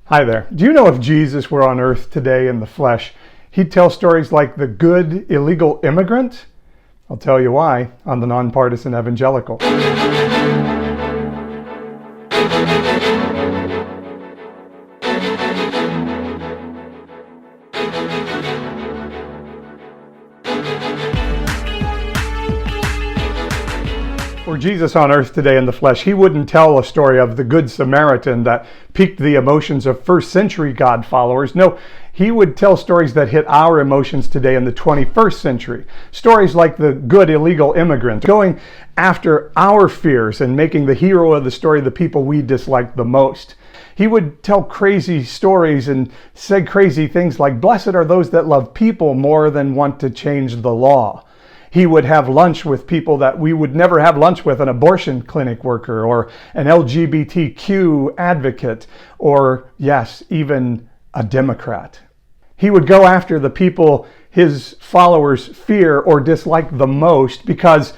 Hi there. Do you know if Jesus were on earth today in the flesh, he'd tell stories like the good illegal immigrant? I'll tell you why on the Non-Partisan Evangelical. Were Jesus on earth today in the flesh, he wouldn't tell a story of the Good Samaritan that piqued the emotions of first century God followers. No, he would tell stories that hit our emotions today in the 21st century. Stories like the good illegal immigrant, going after our fears and making the hero of the story the people we dislike the most. He would tell crazy stories and say crazy things like, "Blessed are those that love people more than want to change the law." He would have lunch with people that we would never have lunch with, an abortion clinic worker or an LGBTQ advocate, or yes, even a Democrat. He would go after the people his followers fear or dislike the most, because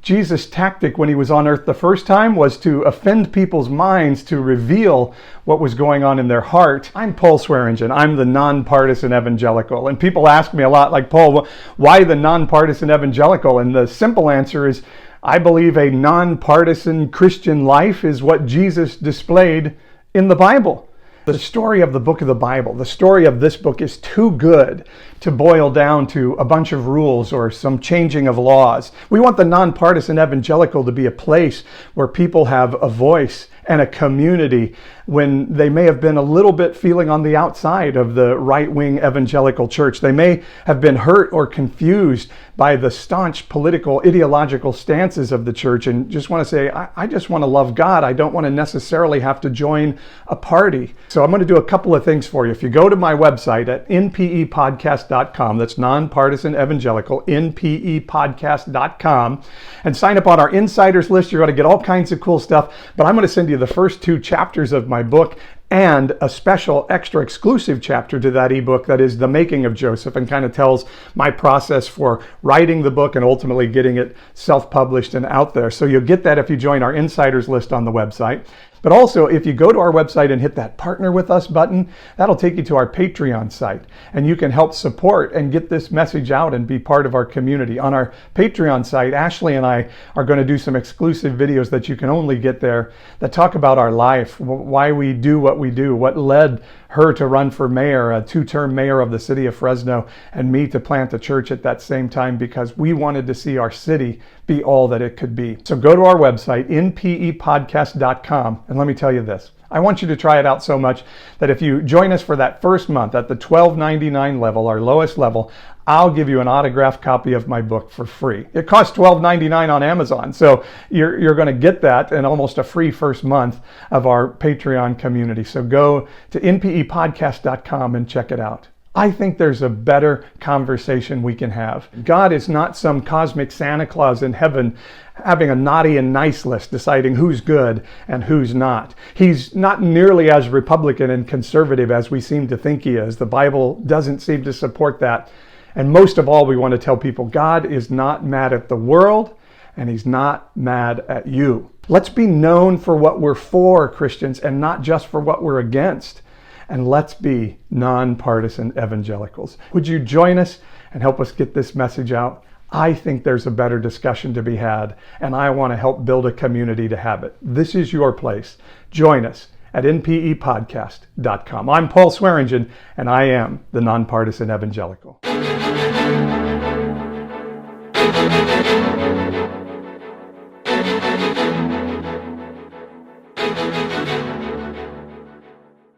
Jesus' tactic when he was on earth the first time was to offend people's minds, to reveal what was going on in their heart. I'm Paul Swearengen. I'm the Non-Partisan Evangelical. And people ask me a lot, like, Paul, why the Non-Partisan Evangelical? And the simple answer is, I believe a non-partisan Christian life is what Jesus displayed in the Bible. The story of the book of the Bible, the story of this book, is too good to boil down to a bunch of rules or some changing of laws. We want the Non-Partisan Evangelical to be a place where people have a voice and a community when they may have been a little bit feeling on the outside of the right-wing evangelical church. They may have been hurt or confused by the staunch political, ideological stances of the church and just want to say, I just want to love God. I don't want to necessarily have to join a party. So I'm going to do a couple of things for you. If you go to my website at npepodcast.com, that's Non-Partisan Evangelical, npepodcast.com, and sign up on our insiders list, you're going to get all kinds of cool stuff. But I'm going to send you the first 2 chapters of my book and a special extra exclusive chapter to that ebook that is The Making of Joseph, and kind of tells my process for writing the book and ultimately getting it self-published and out there. So you'll get that if you join our insiders list on the website. But also, if you go to our website and hit that Partner With Us button, that'll take you to our Patreon site. And you can help support and get this message out and be part of our community. On our Patreon site, Ashley and I are going to do some exclusive videos that you can only get there that talk about our life, why we do, what led her to run for mayor, a 2-term mayor of the city of Fresno, and me to plant a church at that same time because we wanted to see our city be all that it could be. So go to our website, npepodcast.com, and let me tell you this. I want you to try it out so much that if you join us for that first month at the $12.99 level, our lowest level, I'll give you an autographed copy of my book for free. It costs $12.99 on Amazon, so you're going to get that and almost a free first month of our Patreon community. So go to npepodcast.com and check it out. I think there's a better conversation we can have. God is not some cosmic Santa Claus in heaven having a naughty and nice list deciding who's good and who's not. He's not nearly as Republican and conservative as we seem to think he is. The Bible doesn't seem to support that. And most of all, we want to tell people God is not mad at the world and he's not mad at you. Let's be known for what we're for, Christians, and not just for what we're against. And let's be non-partisan evangelicals. Would you join us and help us get this message out? I think there's a better discussion to be had, and I want to help build a community to have it. This is your place. Join us at npepodcast.com. I'm Paul Swearengen, and I am the Non-Partisan Evangelical.